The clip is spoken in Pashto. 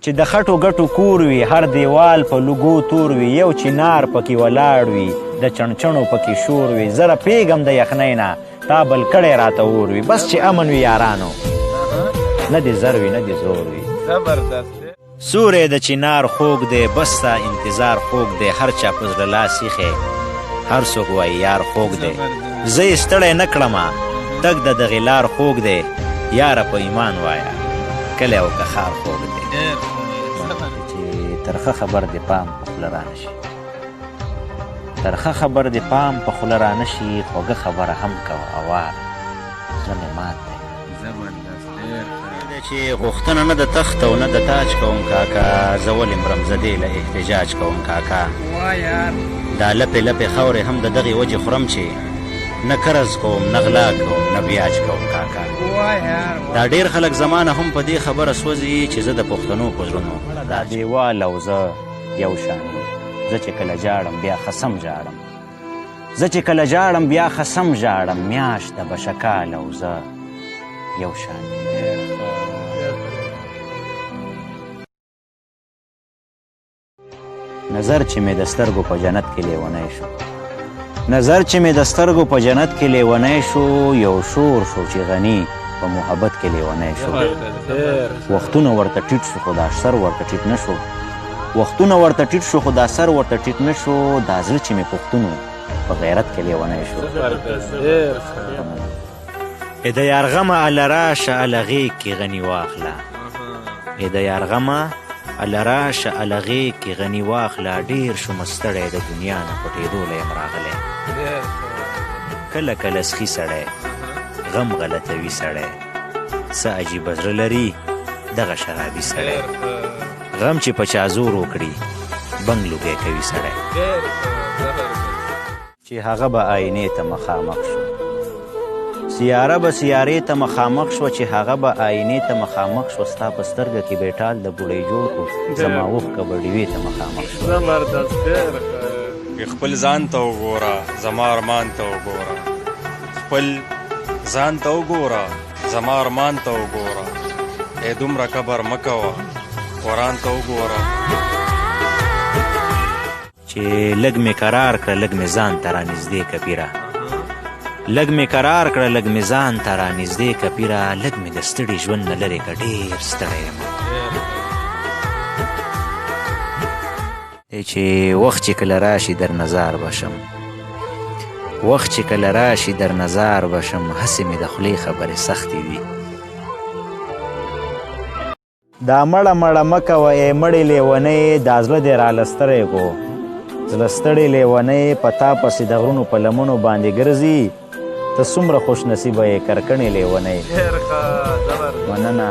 چې د خټو ګټو کور وي هر دیوال په لوګو تور وي یو چنار پکې ولاړ وي د چڼچڼو پکې شور وي زره پیږم د یخنۍ نه تا بل کړی راته اور وي بس چې امن وي یارانو نه دې زر وي نه دې زور وي سوری د چنار خوږ دی بس ستا انتظار خوږ دی هر چا په زړه لاس ایښی هر څوک وایي یار خوږ دی زه یې ستړی نه کړمه تګ د دغې لار خوږ دی یاره په ایمان وایه کلی او که ښار خوږ دی چې ترخه خبر دې پام په خوله رانه شي ترخه خبر دې پام په خوله رانه شي خوږه خبره هم کوه اوار زړه مې مات دی چې غوښتنه نه د تخت او نه د تاج کوم کاکا زه ولې مرم زه دې له احتجاج کوم کاکا دا لپې لپې خاورې هم د دغې وجې خورم چې نه کرز کوم نه غلا کوم نه بیاج کوم کاکا دا ډېر خلک زمانه هم په دې خبره سوځي چې زه د پښتنو په زړونو دا دیوال او زه یو شان زه چې کله جاړم بیا خصم جاړم زه چې کله جاړم بیا خصم جاړم میاشت د بشکال او زه یو شان نظر چې مې د سترګو په جنت کې لیونی شو نظر چې مې د سترګو په جنت کې لیونی شو یو شور شو چې غني په محبت کې لیونی شو وختونه ورته ټیټ شو خو دا سر ورته ټیټ نه شو وختونه ورته ټیټ شو خو دا سر ورته ټیټ نه شو دا زړه چې مې پښتونو په غیرت کې لیونی شو د یارغمه اله راشه اله غیږ کې غني واخله د یارغمه اله راشه اله غیږ کې غني واخله ډېر شومه ستړی د دنیا نه پټېدولی یم راغلی کله کله سخي سړی غم غلطوي سړی څه عجیبه زړه لري دغه شرابي سړی غم چې په چا زور وکړي بنګ لوګی کوي سړی چې هغه به آینې ته مخامخ شو سیاره به سیارې ته مخامخ شوه چې هغه به آینې ته مخامخ شوه ستا په سترګه کې بیټال د بوډۍ جوړ کړو زما اوښکه به ډیوې ته مخامخ شوه خپل ځان ته وګوره زما ارمان ته وګوره خپل ځان ته وګوره زما ارمان ته وګوره ای دومره کبر مه کوه قرآن ته وګوره چې لږ مې قرار کړه لږ مې ځان ته رانږدې که پیره لږ مې قرار کړه لږ مې ځان ته رانږدې که پیره لږ مې د ستړي ژوند نه لرې که ډېر ستړی یم چې وخت چې کله راشي در نظار بشم وخت چې کله راشي در نظار بشم هسې مې د خولې خبرې سختې دي دا مړه مړه مه کوه ای مړې لیونۍ دا زړه دې راله ستړی کو زړه ستړې لیونۍ په تا پسې د غرونو په لمنو باندې ګرځي ته څومره خوش نصیبه یې کرکنې لیونۍ مننه